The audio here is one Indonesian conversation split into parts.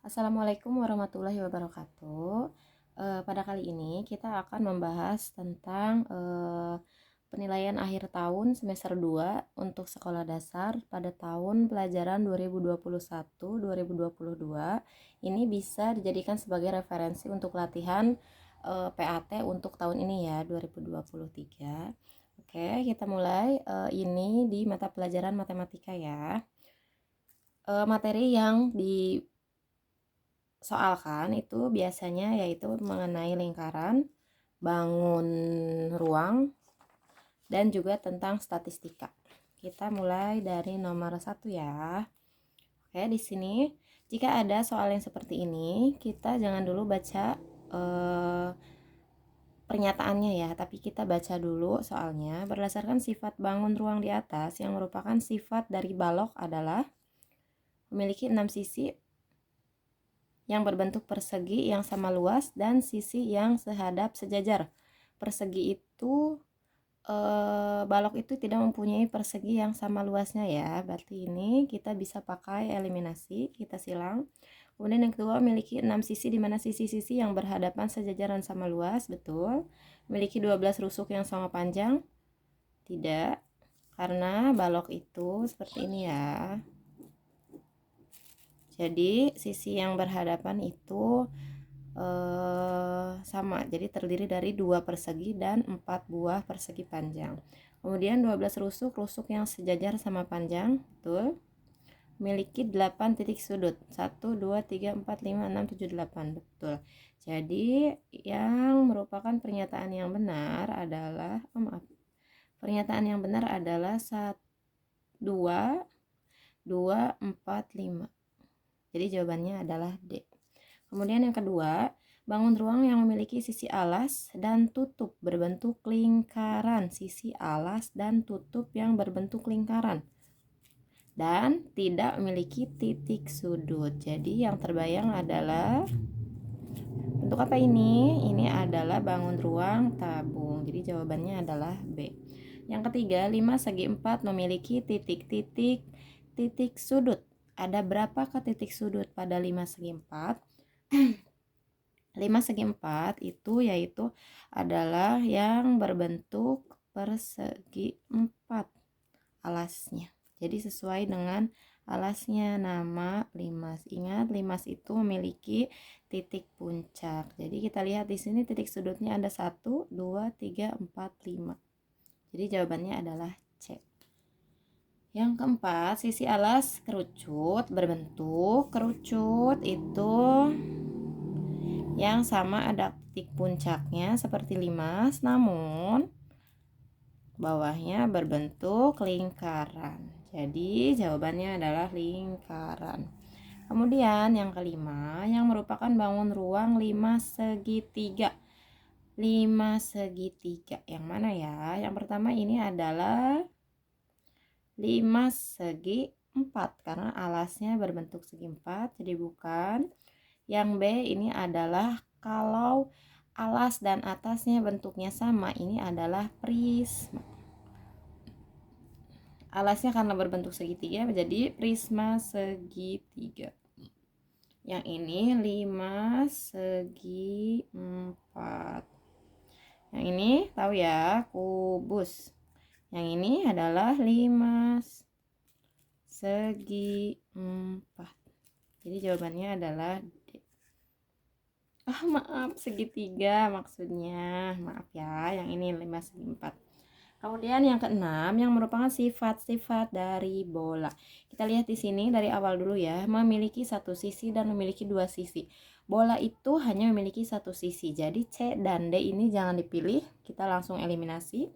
Assalamualaikum warahmatullahi wabarakatuh. Pada kali ini kita akan membahas tentang penilaian akhir tahun semester 2 untuk sekolah dasar pada tahun pelajaran 2021-2022. Ini bisa dijadikan sebagai referensi untuk latihan PAT untuk tahun ini ya, 2023. Oke, kita mulai. Ini di mata pelajaran matematika ya. Materi yang disoalkan itu biasanya yaitu mengenai lingkaran, bangun ruang, dan juga tentang statistika. Kita mulai dari nomor 1 ya. Oke, di sini jika ada soal yang seperti ini, kita jangan dulu baca pernyataannya ya, tapi kita baca dulu soalnya. Berdasarkan sifat bangun ruang di atas, yang merupakan sifat dari balok adalah memiliki 6 sisi yang berbentuk persegi yang sama luas dan sisi yang sehadap sejajar. Persegi itu balok itu tidak mempunyai persegi yang sama luasnya ya. Berarti ini kita bisa pakai eliminasi, kita silang. Kemudian yang kedua, memiliki 6 sisi di mana sisi-sisi yang berhadapan sejajar dan sama luas, betul. Memiliki 12 rusuk yang sama panjang, tidak. Karena balok itu seperti ini ya. Jadi sisi yang berhadapan itu sama, jadi terdiri dari 2 persegi dan 4 buah persegi panjang. Kemudian 12 rusuk yang sejajar sama panjang, betul. Memiliki 8 titik sudut, 1, 2, 3, 4, 5, 6, 7, 8, betul. Jadi yang merupakan pernyataan yang benar adalah pernyataan yang benar adalah 1, 2, 2, 4, 5. Jadi jawabannya adalah D. Kemudian yang kedua, bangun ruang yang memiliki sisi alas dan tutup berbentuk lingkaran. Sisi alas dan tutup yang berbentuk lingkaran. Dan tidak memiliki titik sudut. Jadi yang terbayang adalah bentuk apa ini? Ini adalah bangun ruang tabung. Jadi jawabannya adalah B. Yang ketiga, 5 segi 4 memiliki titik sudut. Ada berapakah titik sudut pada 5 segi 4? 5 segi 4 itu yaitu adalah yang berbentuk persegi 4 alasnya. Jadi sesuai dengan alasnya nama limas. Ingat, limas itu memiliki titik puncak. Jadi kita lihat di sini titik sudutnya ada 1, 2, 3, 4, 5. Jadi jawabannya adalah C. Yang keempat, sisi alas kerucut berbentuk kerucut itu yang sama ada titik puncaknya seperti limas, namun bawahnya berbentuk lingkaran. Jadi jawabannya adalah lingkaran. Kemudian yang kelima, yang merupakan bangun ruang 5 segitiga. 5 segitiga yang mana ya? Yang pertama ini adalah 5 segi 4 karena alasnya berbentuk segi 4, jadi bukan. Yang B ini adalah kalau alas dan atasnya bentuknya sama, ini adalah prisma. Alasnya karena berbentuk segitiga menjadi prisma segitiga. Yang ini 5 segi 4. Yang ini tahu ya, kubus. Yang ini adalah 5 segi 4. Jadi jawabannya adalah D. Maaf, segitiga maksudnya. Maaf ya, yang ini 5 segi 4. Kemudian yang keenam, yang merupakan sifat-sifat dari bola. Kita lihat di sini dari awal dulu ya, memiliki satu sisi dan memiliki dua sisi. Bola itu hanya memiliki satu sisi, jadi C dan D ini jangan dipilih, kita langsung eliminasi.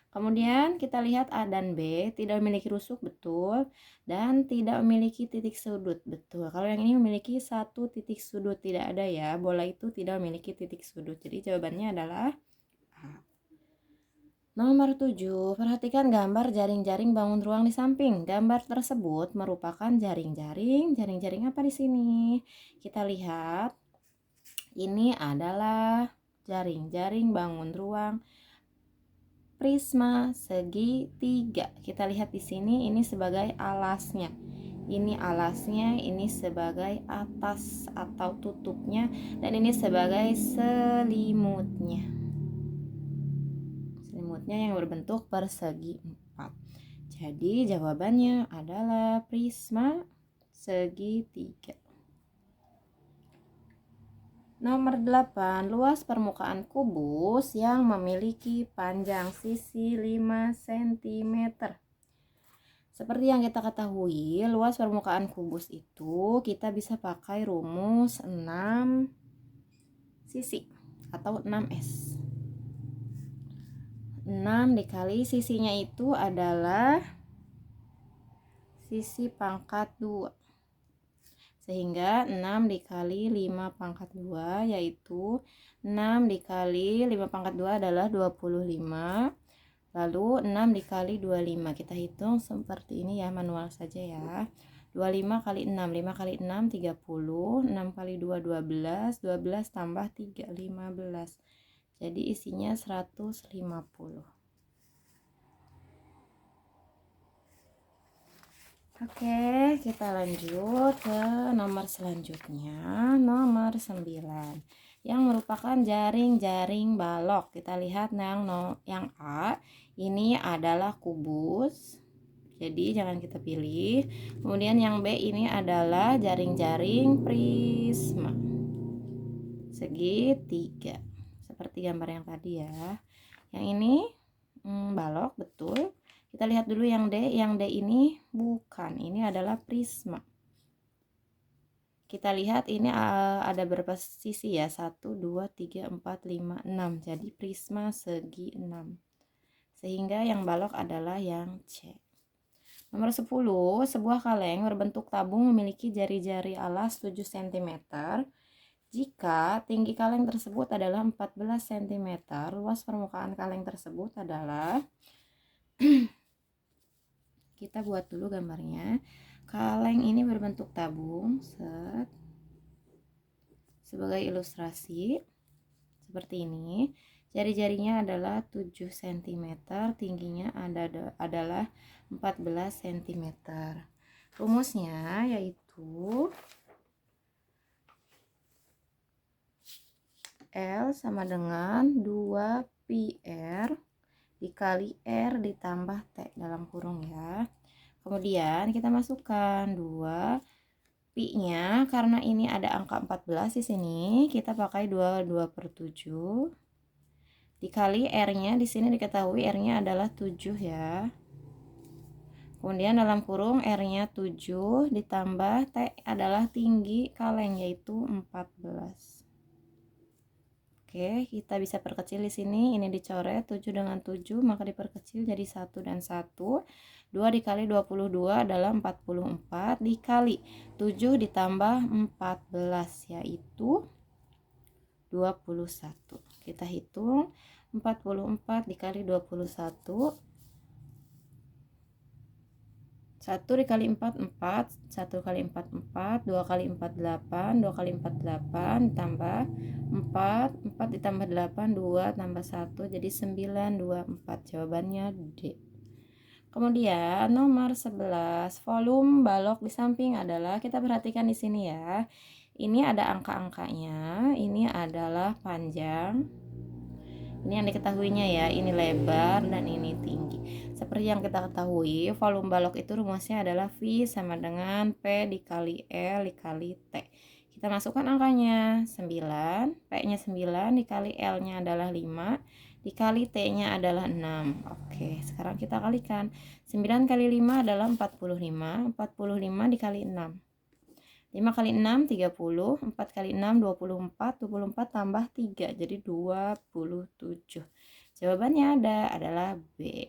Kemudian kita lihat A dan B tidak memiliki rusuk, betul, dan tidak memiliki titik sudut, betul. Kalau yang ini memiliki satu titik sudut, tidak ada ya, bola itu tidak memiliki titik sudut. Jadi jawabannya adalah A. Nomor 7, perhatikan gambar jaring-jaring bangun ruang di samping. Gambar tersebut merupakan jaring-jaring apa di sini? Kita lihat, ini adalah jaring-jaring bangun ruang prisma segitiga. Kita lihat di sini, ini sebagai alasnya. ini alasnya, ini sebagai atas atau tutupnya, dan ini sebagai selimutnya. Selimutnya yang berbentuk persegi 4. Jadi jawabannya adalah prisma segitiga. Nomor 8, luas permukaan kubus yang memiliki panjang sisi 5 cm. Seperti yang kita ketahui, luas permukaan kubus itu kita bisa pakai rumus 6 sisi atau 6S. 6 dikali sisinya itu adalah sisi pangkat 2. Sehingga 6 dikali 5 pangkat 2 yaitu 6 dikali 5 pangkat 2 adalah 25. Lalu 6 dikali 25. Kita hitung seperti ini ya, manual saja ya. 25 kali 6, 5 kali 6 30, 6 kali 2 12, 12 tambah 3 15. Jadi isinya 150. Oke, kita lanjut ke nomor selanjutnya, nomor 9, yang merupakan jaring-jaring balok. Kita lihat yang A, ini adalah kubus, jadi jangan kita pilih. Kemudian yang B ini adalah jaring-jaring prisma segitiga, seperti gambar yang tadi ya. Yang ini balok, betul. Kita lihat dulu yang D. Yang D ini bukan, ini adalah prisma. Kita lihat ini ada berapa sisi ya? 1, 2, 3, 4, 5, 6. Jadi prisma segi 6. Sehingga yang balok adalah yang C. Nomor 10, sebuah kaleng berbentuk tabung memiliki jari-jari alas 7 cm. Jika tinggi kaleng tersebut adalah 14 cm, luas permukaan kaleng tersebut adalah kita buat dulu gambarnya. Kaleng ini berbentuk tabung, sebagai ilustrasi seperti ini. Jari-jarinya adalah 7 cm, tingginya adalah 14 cm. Rumusnya yaitu L sama dengan 2πr dikali R ditambah T dalam kurung ya. Kemudian kita masukkan 2 pi-nya, karena ini ada angka 14 di sini, kita pakai 2/7 dikali R-nya. Di sini diketahui R-nya adalah 7 ya. Kemudian dalam kurung R-nya 7 ditambah T adalah tinggi kaleng yaitu 14. Oke, kita bisa perkecil di sini. Ini dicoret 7 dengan 7, maka diperkecil jadi 1 dan 1. 2 dikali 22 adalah 44 dikali 7 ditambah 14 yaitu 21. Kita hitung 44 dikali 21. 1 dikali 4 4, 1 kali 4 4, 2 kali 4 8, 2 kali 4 8 tambah 4, 4 ditambah 8, 2 tambah 1 jadi 9, 2, 4. Jawabannya D. Kemudian nomor 11, volume balok di samping adalah, kita perhatikan di sini ya. Ini ada angka-angkanya, ini adalah panjang. Ini yang diketahuinya ya, ini lebar dan ini tinggi. Seperti yang kita ketahui, volume balok itu rumusnya adalah V sama dengan P dikali L dikali T. Kita masukkan angkanya 9, P-nya 9 dikali L-nya adalah 5, dikali T-nya adalah 6. Oke, sekarang kita kalikan. 9 kali 5 adalah 45, 45 dikali 6. 5 kali 6 30, 4 kali 6 24, 24 tambah 3 jadi 27. Jawabannya adalah B.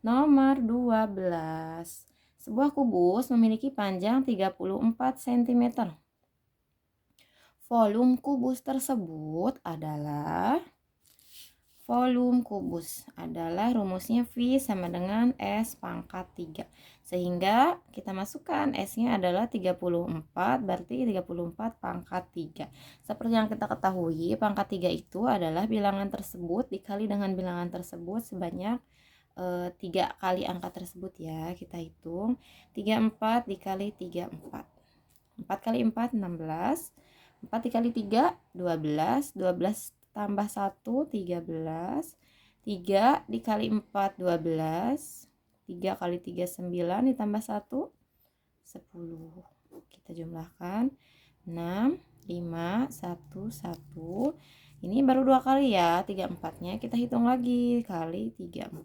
Nomor 12. Sebuah kubus memiliki panjang 34 cm. Volume kubus tersebut adalah rumusnya V sama dengan S pangkat 3. Sehingga kita masukkan S-nya adalah 34, berarti 34 pangkat 3. Seperti yang kita ketahui, pangkat 3 itu adalah bilangan tersebut dikali dengan bilangan tersebut sebanyak 3 kali angka tersebut ya. Kita hitung 34 dikali 3 4 kali 4 16, 4 dikali 3 12, 12 tambah 1 13, 3 dikali 4 12, 3 kali 3 9 ditambah 1 10. Kita jumlahkan 6 5 1 1. Ini baru 2 kali ya, 3 4-nya kita hitung lagi kali 3 4.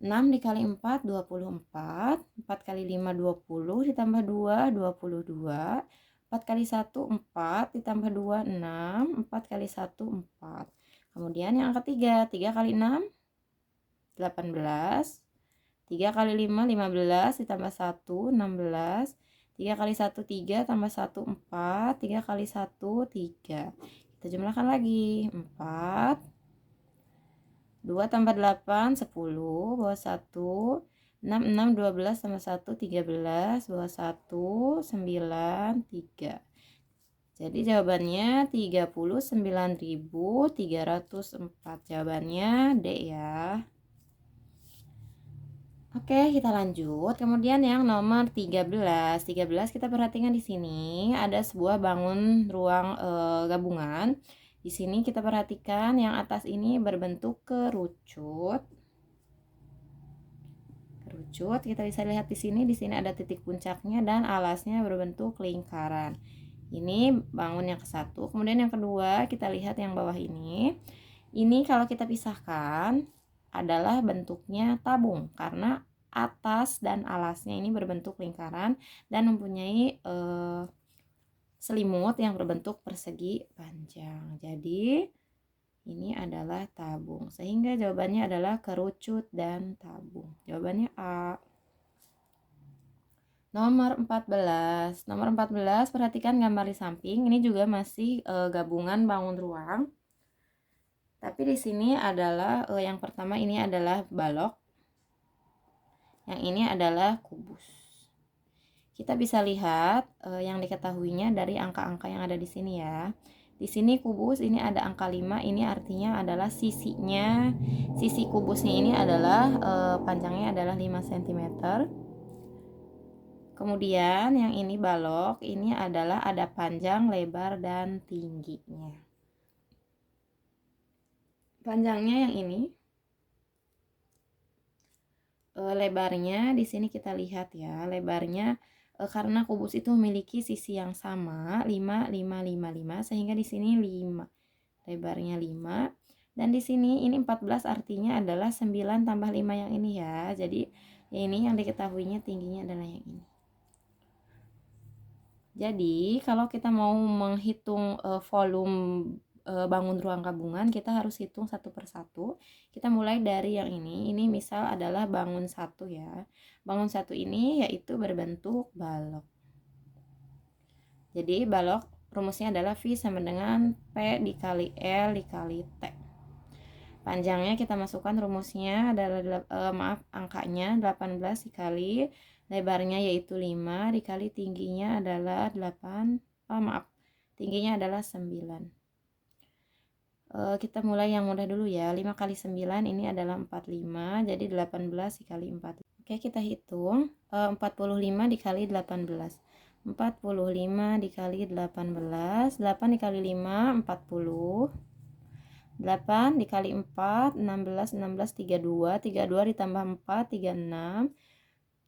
6 dikali 4 24, 4 kali 5 20 ditambah 2 22, 4 kali 1 4 ditambah 2 6, 4 kali 1 4. Kemudian yang ketiga 3 kali 6 18, 3 kali 5 15 ditambah 1 16, 3 kali 1 3 tambah 1 4, 3 kali 1 3. Kita jumlahkan lagi 4, 2 tambah 8 10, bawah 1, 6 6 12 tambah 1 13, bawah 1 9 3. Jadi jawabannya 39.304. Jawabannya D ya. Oke, kita lanjut. Kemudian yang nomor 13. 13 kita perhatikan di sini ada sebuah bangun ruang gabungan. Di sini kita perhatikan yang atas ini berbentuk kerucut. Kerucut, kita bisa lihat di sini ada titik puncaknya dan alasnya berbentuk lingkaran. Ini bangun yang ke-1. Kemudian yang kedua, kita lihat yang bawah ini. Ini kalau kita pisahkan adalah bentuknya tabung karena atas dan alasnya ini berbentuk lingkaran dan mempunyai selimut yang berbentuk persegi panjang. Jadi ini adalah tabung. Sehingga jawabannya adalah kerucut dan tabung. Jawabannya A. Nomor 14. Nomor 14 perhatikan gambar di samping. Ini juga masih gabungan bangun ruang. Tapi di sini adalah yang pertama ini adalah balok. Yang ini adalah kubus. Kita bisa lihat yang diketahuinya dari angka-angka yang ada di sini ya. Di sini kubus ini ada angka 5, ini artinya adalah sisinya. Sisi kubusnya ini adalah panjangnya adalah 5 cm. Kemudian yang ini balok, ini adalah ada panjang, lebar, dan tingginya. Panjangnya yang ini, lebarnya di sini kita lihat ya, lebarnya karena kubus itu memiliki sisi yang sama 5 5 5 5 sehingga di sini 5. Lebarnya 5 dan di sini ini 14 artinya adalah 9 tambah 5 yang ini ya. Jadi ini yang diketahuinya tingginya adalah yang ini. Jadi kalau kita mau menghitung volume bangun ruang gabungan, kita harus hitung satu persatu. Kita mulai dari yang ini misal adalah bangun 1 ya. Bangun 1 ini yaitu berbentuk balok. Jadi balok rumusnya adalah V sama dengan P dikali L dikali T. Panjangnya kita masukkan rumusnya adalah angkanya 18 dikali lebarnya yaitu 5 dikali tingginya adalah 8, tingginya adalah 9. Kita mulai yang mudah dulu ya. 5 kali 9 ini adalah 45, jadi 18 dikali 4. Oke, kita hitung 45 dikali 18. 45 dikali 18, 8 dikali 5 40. 8 dikali 4 16, 16 32, 32 ditambah 4 36.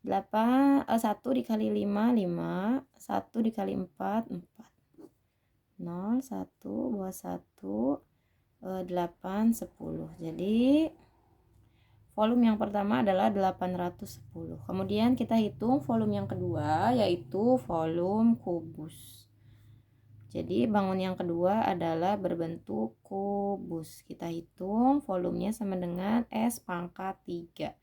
1 dikali 5 5, 1 dikali 4 4. 0 1 bawah 1 8 10. Jadi volume yang pertama adalah 810. Kemudian kita hitung volume yang kedua yaitu volume kubus. Jadi bangun yang kedua adalah berbentuk kubus. Kita hitung volumenya sama dengan S pangkat 3.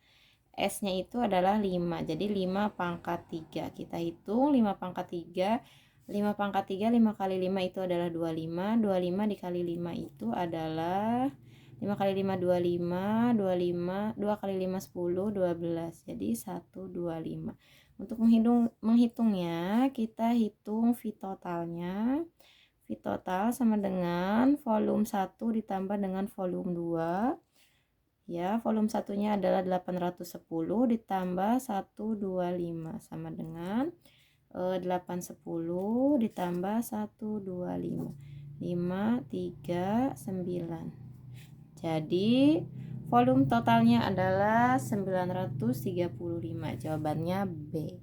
S-nya itu adalah 5. Jadi 5 pangkat 3. Kita hitung 5 pangkat 3. 5 pangkat 3, 5 kali 5 itu adalah 25. 25 dikali 5 itu adalah 5 kali 5 25. 25 2 kali 5 10 12. Jadi 125. Untuk menghitungnya kita hitung V totalnya. V total sama dengan volume 1 ditambah dengan volume 2 Ya, volume satunya adalah 810 ditambah 125 sama dengan 810 ditambah 125 539. Jadi volume totalnya adalah 935. Jawabannya B.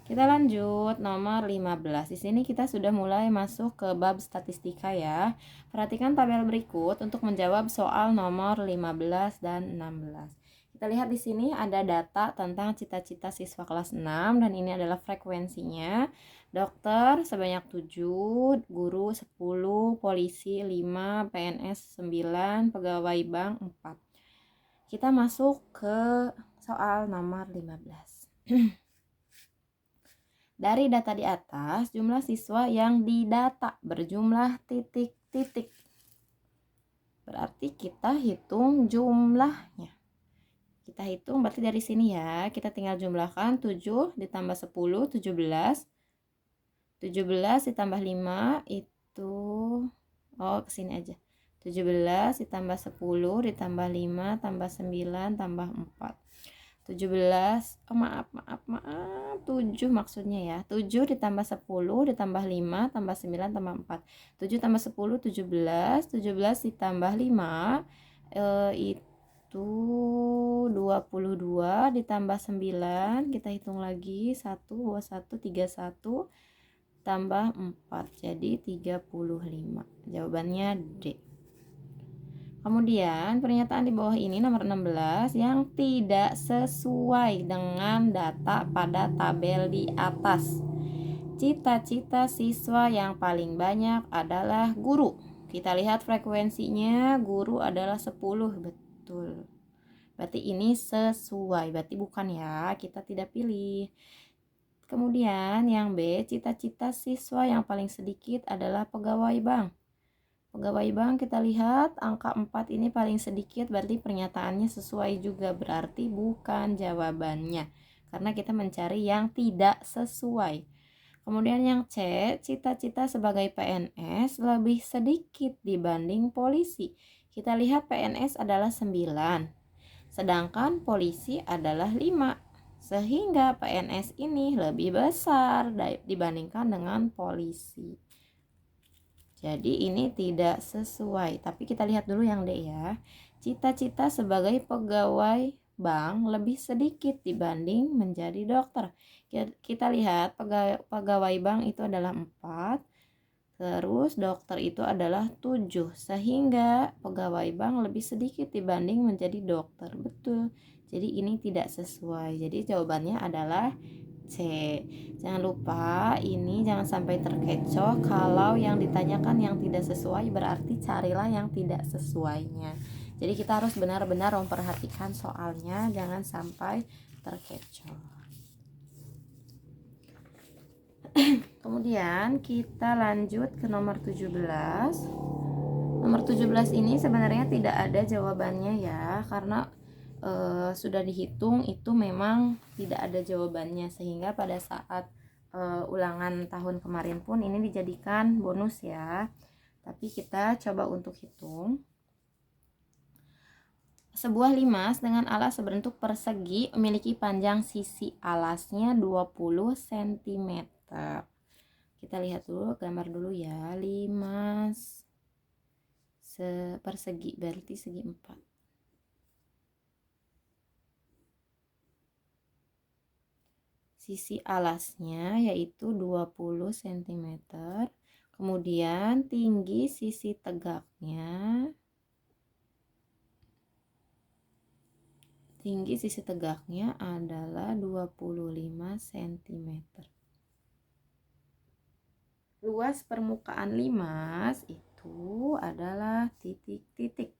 Kita lanjut nomor 15. Di sini kita sudah mulai masuk ke bab statistika ya. Perhatikan tabel berikut untuk menjawab soal nomor 15 dan 16. Kita lihat di sini ada data tentang cita-cita siswa kelas 6 dan ini adalah frekuensinya. Dokter sebanyak 7, guru 10, polisi 5, PNS 9, pegawai bank 4. Kita masuk ke soal nomor 15. Dari data di atas, jumlah siswa yang didata berjumlah titik-titik. Berarti kita hitung jumlahnya. Kita hitung berarti dari sini ya. Kita tinggal jumlahkan 7 ditambah 10, 17. 17 ditambah 5 itu, kesini aja. 17 ditambah 10 ditambah 5 tambah 9 tambah 4. 17, maaf 7 maksudnya ya. 7 ditambah 10 ditambah 5 tambah 9 tambah 4. 7 tambah 10 17. 17 ditambah 5 itu 22 ditambah 9. Kita hitung lagi 1 bawah 1 31 tambah 4 jadi 35. Jawabannya D. Kemudian pernyataan di bawah ini nomor 16 yang tidak sesuai dengan data pada tabel di atas. Cita-cita siswa yang paling banyak adalah guru. Kita lihat frekuensinya, guru adalah 10, betul. Berarti ini sesuai, berarti bukan ya, kita tidak pilih. Kemudian yang B, cita-cita siswa yang paling sedikit adalah pegawai bank. Pegawai bank kita lihat angka 4 ini paling sedikit, berarti pernyataannya sesuai juga, berarti bukan jawabannya. Karena kita mencari yang tidak sesuai. Kemudian yang C, cita-cita sebagai PNS lebih sedikit dibanding polisi. Kita lihat PNS adalah 9, sedangkan polisi adalah 5. Sehingga PNS ini lebih besar dibandingkan dengan polisi. Jadi ini tidak sesuai. Tapi kita lihat dulu yang D ya. Cita-cita sebagai pegawai bank lebih sedikit dibanding menjadi dokter. Kita lihat pegawai bank itu adalah 4. Terus dokter itu adalah 7. Sehingga pegawai bank lebih sedikit dibanding menjadi dokter. Betul. Jadi ini tidak sesuai. Jadi jawabannya adalah C. Jangan lupa ini jangan sampai terkecoh. Kalau yang ditanyakan yang tidak sesuai berarti carilah yang tidak sesuainya. Jadi kita harus benar-benar memperhatikan soalnya, jangan sampai terkecoh. Kemudian kita lanjut ke nomor 17. Nomor 17 ini sebenarnya tidak ada jawabannya ya, karena sudah dihitung itu memang tidak ada jawabannya, sehingga pada saat ulangan tahun kemarin pun ini dijadikan bonus ya. Tapi kita coba untuk hitung. Sebuah limas dengan alas sebentuk persegi memiliki panjang sisi alasnya 20 cm. Kita lihat dulu, gambar dulu ya. Limas persegi berarti segi 4. Sisi alasnya yaitu 20 cm. Kemudian tinggi sisi tegaknya adalah 25 cm. Luas permukaan limas itu adalah titik-titik.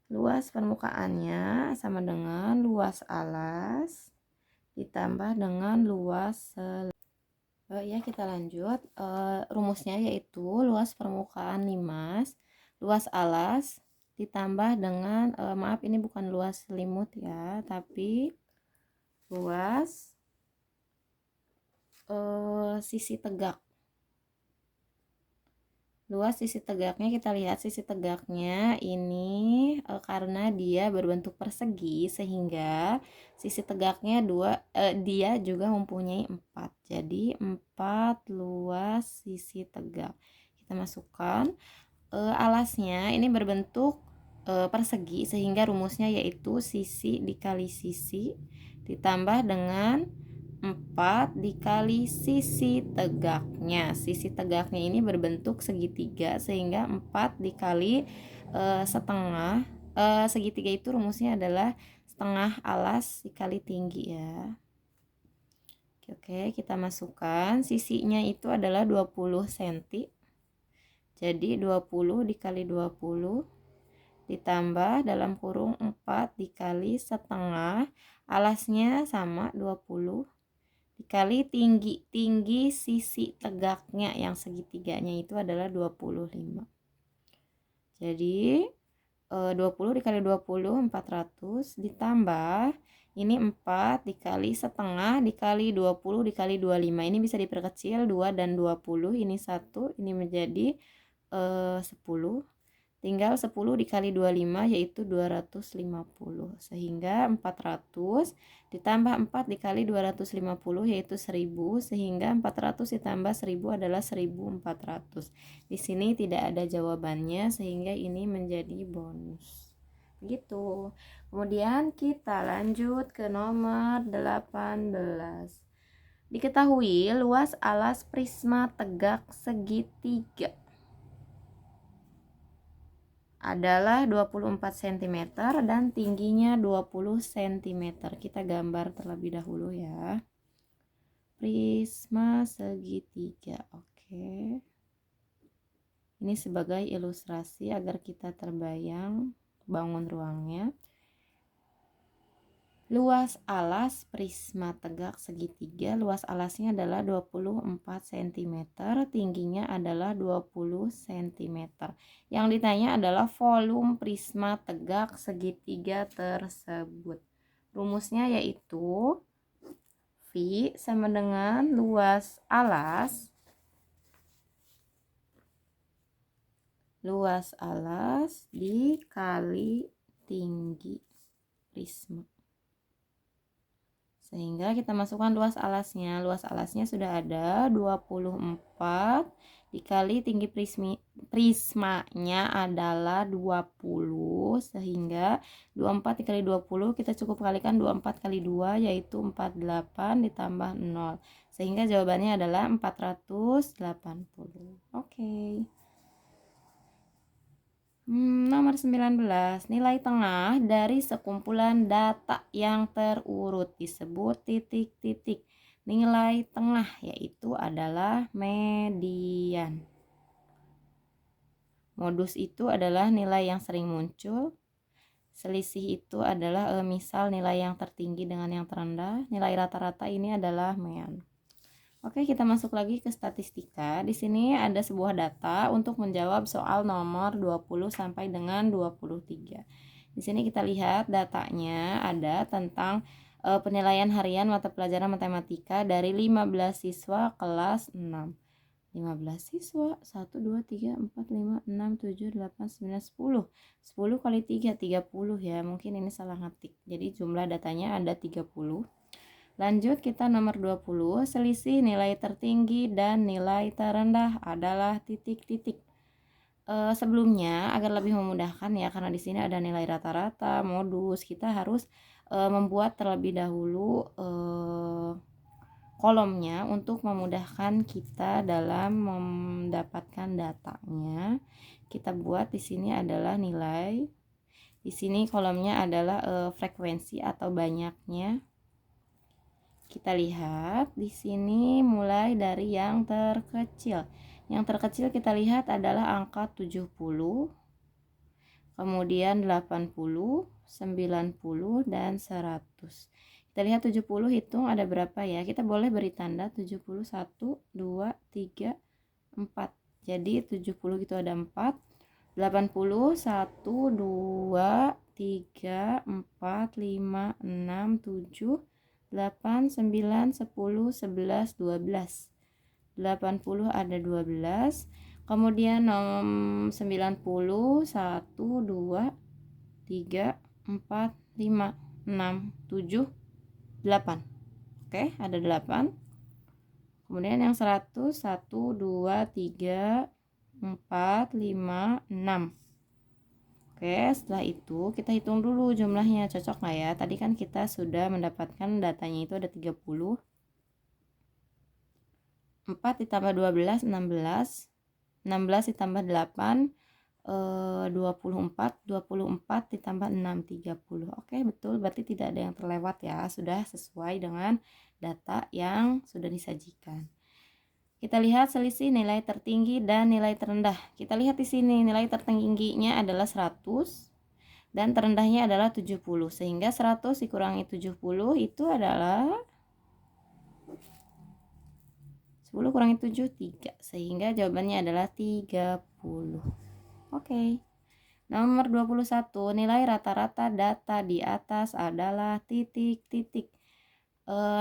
Luas permukaannya sama dengan luas alas ditambah dengan luas ya, kita lanjut. Rumusnya yaitu luas permukaan limas, luas alas ditambah dengan maaf ini bukan luas selimut ya, tapi luas sisi tegak. Luas sisi tegaknya, kita lihat sisi tegaknya ini karena dia berbentuk persegi sehingga sisi tegaknya dia juga mempunyai 4. Jadi 4 luas sisi tegak. Kita masukkan alasnya ini berbentuk persegi sehingga rumusnya yaitu sisi dikali sisi ditambah dengan 4 dikali sisi tegaknya. Sisi tegaknya ini berbentuk segitiga sehingga 4 dikali setengah. Segitiga itu rumusnya adalah setengah alas dikali tinggi ya. Oke, kita masukkan sisinya itu adalah 20 cm. Jadi 20 dikali 20 ditambah dalam kurung 4 dikali setengah, alasnya sama 20 dikali tinggi sisi tegaknya yang segitiganya itu adalah 25. Jadi 20 dikali 20 400 ditambah ini 4 dikali setengah dikali 20 dikali 25. Ini bisa diperkecil 2 dan 20, ini 1, ini menjadi 10. Tinggal 10 dikali 25 yaitu 250. Sehingga 400 ditambah 4 dikali 250 yaitu 1000. Sehingga 400 ditambah 1000 adalah 1400. Di sini tidak ada jawabannya sehingga ini menjadi bonus. Begitu. Kemudian kita lanjut ke nomor 18. Diketahui luas alas prisma tegak segitiga adalah 24 cm dan tingginya 20 cm. Kita gambar terlebih dahulu ya. Prisma segitiga. Oke. Ini sebagai ilustrasi agar kita terbayang bangun ruangnya. Luas alas prisma tegak segitiga, luas alasnya adalah 24 cm, tingginya adalah 20 cm. Yang ditanya adalah volume prisma tegak segitiga tersebut. Rumusnya yaitu V sama dengan luas alas dikali tinggi prisma. Sehingga kita masukkan luas alasnya. Luas alasnya sudah ada 24 dikali tinggi prismanya adalah 20. Sehingga 24 dikali 20 kita cukup kalikan 24 kali 2 yaitu 48 ditambah 0. Sehingga jawabannya adalah 480. Oke. Nomor 19, nilai tengah dari sekumpulan data yang terurut disebut titik-titik. Nilai tengah yaitu adalah median. Modus itu adalah nilai yang sering muncul. Selisih itu adalah misal nilai yang tertinggi dengan yang terendah. Nilai rata-rata ini adalah mean. Oke, kita masuk lagi ke statistika. Di sini ada sebuah data untuk menjawab soal nomor 20 sampai dengan 23. Di sini kita lihat datanya ada tentang penilaian harian mata pelajaran matematika dari 15 siswa kelas 6. 15 siswa, 1, 2, 3, 4, 5, 6, 7, 8, 9, 10. 10 kali 3, 30 ya. Mungkin ini salah ngetik. Jadi jumlah datanya ada 30. Lanjut kita nomor 20, selisih nilai tertinggi dan nilai terendah adalah titik-titik. Sebelumnya agar lebih memudahkan ya, karena di sini ada nilai rata-rata, modus, kita harus membuat terlebih dahulu kolomnya untuk memudahkan kita dalam mendapatkan datanya. Kita buat di sini adalah nilai. Di sini kolomnya adalah frekuensi atau banyaknya. Kita lihat di sini mulai dari yang terkecil. Yang terkecil kita lihat adalah angka 70, kemudian 80, 90 dan 100. Kita lihat 70 hitung ada berapa ya? Kita boleh beri tanda 70 1 2 3 4. Jadi 70 itu ada 4. 80 1 2 3 4 5 6 7 8, 9, 10, 11, 12. 80 ada 12. Kemudian 90, 1, 2, 3, 4, 5, 6, 7, 8. Oke, ada 8. Kemudian yang 100, 1, 2, 3, 4, 5, 6. Oke, setelah itu kita hitung dulu jumlahnya, cocok nggak ya? Tadi kan kita sudah mendapatkan datanya itu ada 30. 4 ditambah 12, 16. 16 ditambah 8, 24. 24 ditambah 6, 30. Oke, betul, berarti tidak ada yang terlewat ya, sudah sesuai dengan data yang sudah disajikan. Kita lihat selisih nilai tertinggi dan nilai terendah. Kita lihat di sini nilai tertingginya adalah 100 dan terendahnya adalah 70. Sehingga 100 dikurangi 70 itu adalah 10 kurangi 7, 3. Sehingga jawabannya adalah 30. Oke. Nomor 21, nilai rata-rata data di atas adalah titik-titik.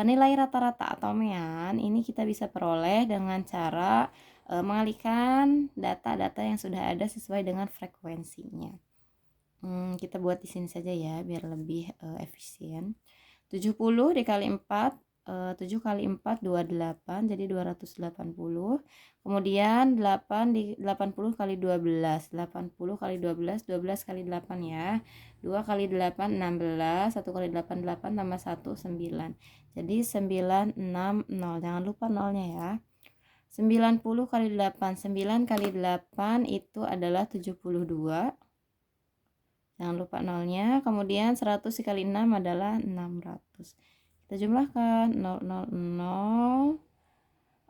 Nilai rata-rata atau mean ini kita bisa peroleh dengan cara mengalihkan data-data yang sudah ada sesuai dengan frekuensinya. Kita buat di sini saja ya biar lebih efisien. 70 dikali 4, 7 kali 4 28, jadi 280. Kemudian 8 di 80 kali 12, 80 kali 12, 12 kali 8 ya. 2 kali 8 16, 1 kali 8 8 tambah 1 9. Jadi 960. Jangan lupa nolnya ya. 90 kali 8, 9 kali 8 itu adalah 72. Jangan lupa nolnya. Kemudian 100 dikali 6 adalah 600. Kita jumlahkan 0, 0, 0.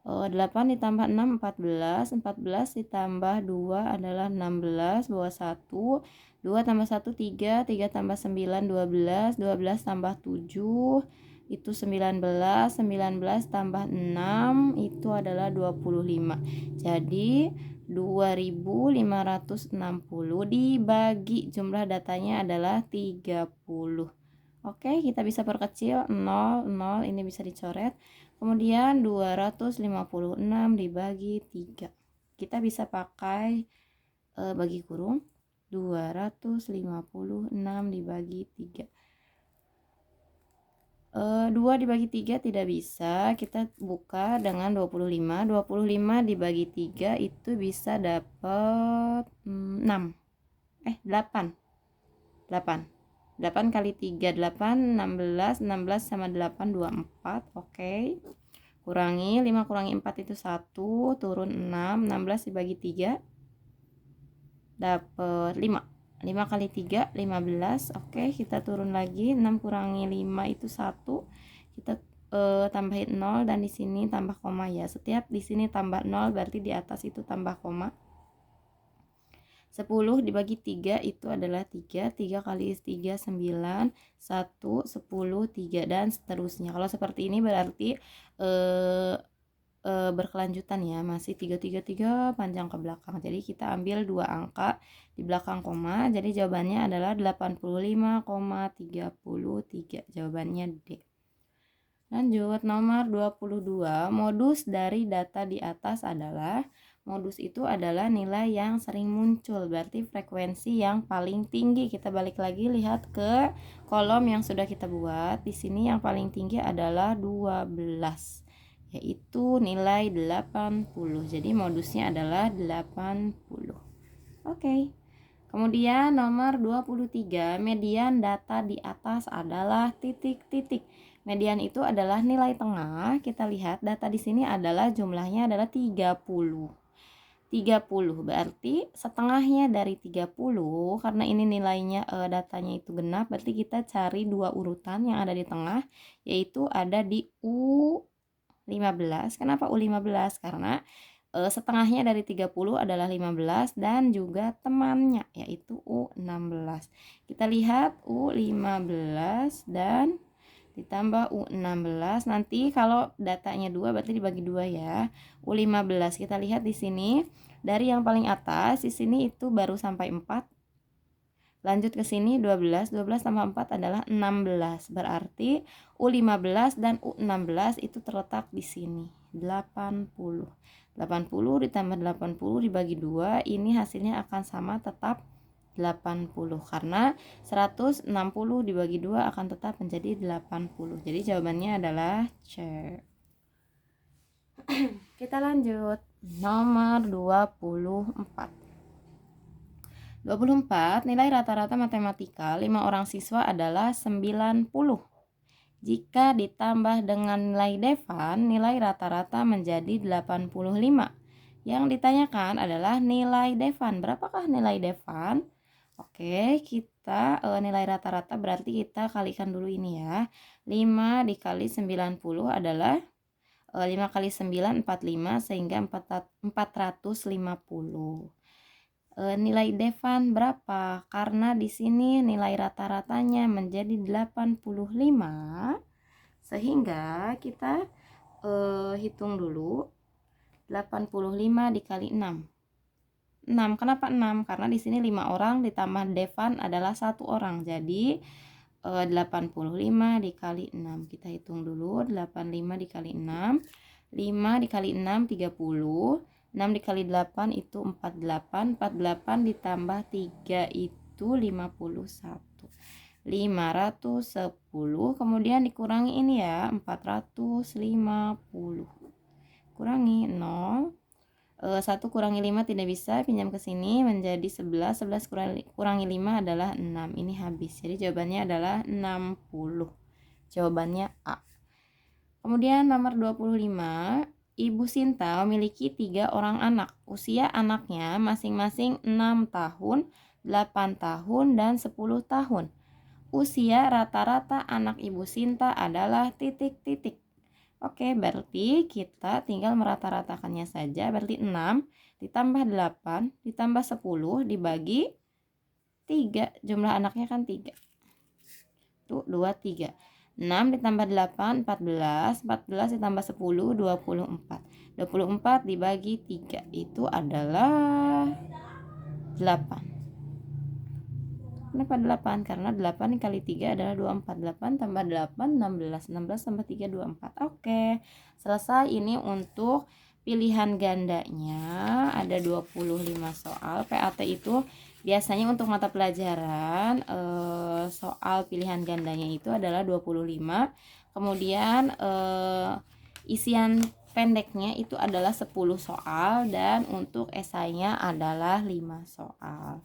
8 ditambah 6 14. 14 ditambah 2 adalah 16. Bawah 1. 2 tambah 1 3. 3 tambah 9 12. 12 tambah 7 itu 19. 19 tambah 6 itu adalah 25. Jadi 2560 dibagi jumlah datanya adalah 30. Oke, kita bisa perkecil 0, 0 ini bisa dicoret. Kemudian 256 dibagi 3. Kita bisa pakai bagi kurung. 256 dibagi 3. 2 dibagi 3 tidak bisa, kita buka dengan 25. 25 dibagi 3 itu bisa dapat 6. 8. 8 kali 3 8, 16. 16 sama 8 24. Oke. Kurangi 5 kurangi 4 itu 1, turun 6. 16 dibagi 3 dapat 5. 5 kali 3 15. Oke, kita turun lagi 6 kurangi 5 itu 1. Kita tambahin 0 dan di sini tambah koma ya. Setiap di sini tambah 0 berarti di atas itu tambah koma. 10 dibagi 3 itu adalah 3. 3 kali 3 9, 1 10 3 dan seterusnya. Kalau seperti ini berarti berkelanjutan ya, masih 3 panjang ke belakang. Jadi kita ambil dua angka di belakang koma, jadi jawabannya adalah 85,33. Jawabannya D. Lanjut, nomor 22, modus dari data di atas adalah, modus itu adalah nilai yang sering muncul, berarti frekuensi yang paling tinggi. Kita balik lagi lihat ke kolom yang sudah kita buat. Di sini yang paling tinggi adalah 12. Yaitu nilai 80. Jadi modusnya adalah 80. Oke. Kemudian nomor 23, median data di atas adalah titik-titik. Median itu adalah nilai tengah. Kita lihat data di sini adalah jumlahnya adalah 30. 30 berarti setengahnya dari 30, karena ini nilainya datanya itu genap, berarti kita cari dua urutan yang ada di tengah, yaitu ada di U15. Kenapa U15? Karena setengahnya dari 30 adalah 15 dan juga temannya yaitu U16. Kita lihat U15 dan ditambah U16. Nanti kalau datanya 2 berarti dibagi 2 ya. U15 kita lihat di sini dari yang paling atas di sini itu baru sampai 4. Lanjut ke sini 12, 12 tambah 4 adalah 16. Berarti U15 dan U16 itu terletak di sini. 80. 80 ditambah 80 dibagi 2, ini hasilnya akan sama, tetap 80, karena 160 dibagi 2 akan tetap menjadi 80. Jadi jawabannya adalah C. Kita lanjut. Nomor 24. 24, nilai rata-rata matematika 5 orang siswa adalah 90. Jika ditambah dengan nilai Devan, nilai rata-rata menjadi 85. Yang ditanyakan adalah nilai Devan. Berapakah nilai Devan? Oke, kita nilai rata-rata berarti kita kalikan dulu ini ya. 5 dikali 90 adalah 5 kali 9, 45, sehingga 450. Nilai Devan berapa? Karena di sini nilai rata-ratanya menjadi 85, sehingga kita hitung dulu 85 dikali 6. 6, kenapa 6? Karena di sini 5 orang ditambah Devan adalah 1 orang. Jadi 85 dikali 6. Kita hitung dulu, 85 dikali 6. 5 dikali 6 30. 6 dikali 8 itu 48. 48 ditambah 3 itu 51. 510. Kemudian dikurangi ini ya, 450. Kurangi 0. 1 kurangi 5 tidak bisa, pinjam ke sini menjadi 11. 11 kurangi 5 adalah 6. Ini habis. Jadi jawabannya adalah 60. Jawabannya A. Kemudian nomor 25. Ibu Sinta memiliki 3 orang anak. Usia anaknya masing-masing 6 tahun, 8 tahun, dan 10 tahun. Usia rata-rata anak Ibu Sinta adalah titik-titik. Oke, berarti kita tinggal merata-ratakannya saja. Berarti 6 ditambah 8 ditambah 10 dibagi 3. Jumlah anaknya kan 3. Tuh, 2, 3. 6 ditambah 8, 14. 14 ditambah 10, 24. 24 dibagi 3 itu adalah 8. Kenapa 8? Karena 8 dikali 3 adalah 24. 8 tambah 8, 16. 16 tambah 3, 24. Oke, selesai. Ini untuk pilihan gandanya. Ada 25 soal. PAT itu biasanya untuk mata pelajaran soal pilihan gandanya itu adalah 25. Kemudian isian pendeknya itu adalah 10 soal, dan untuk esainya adalah 5 soal.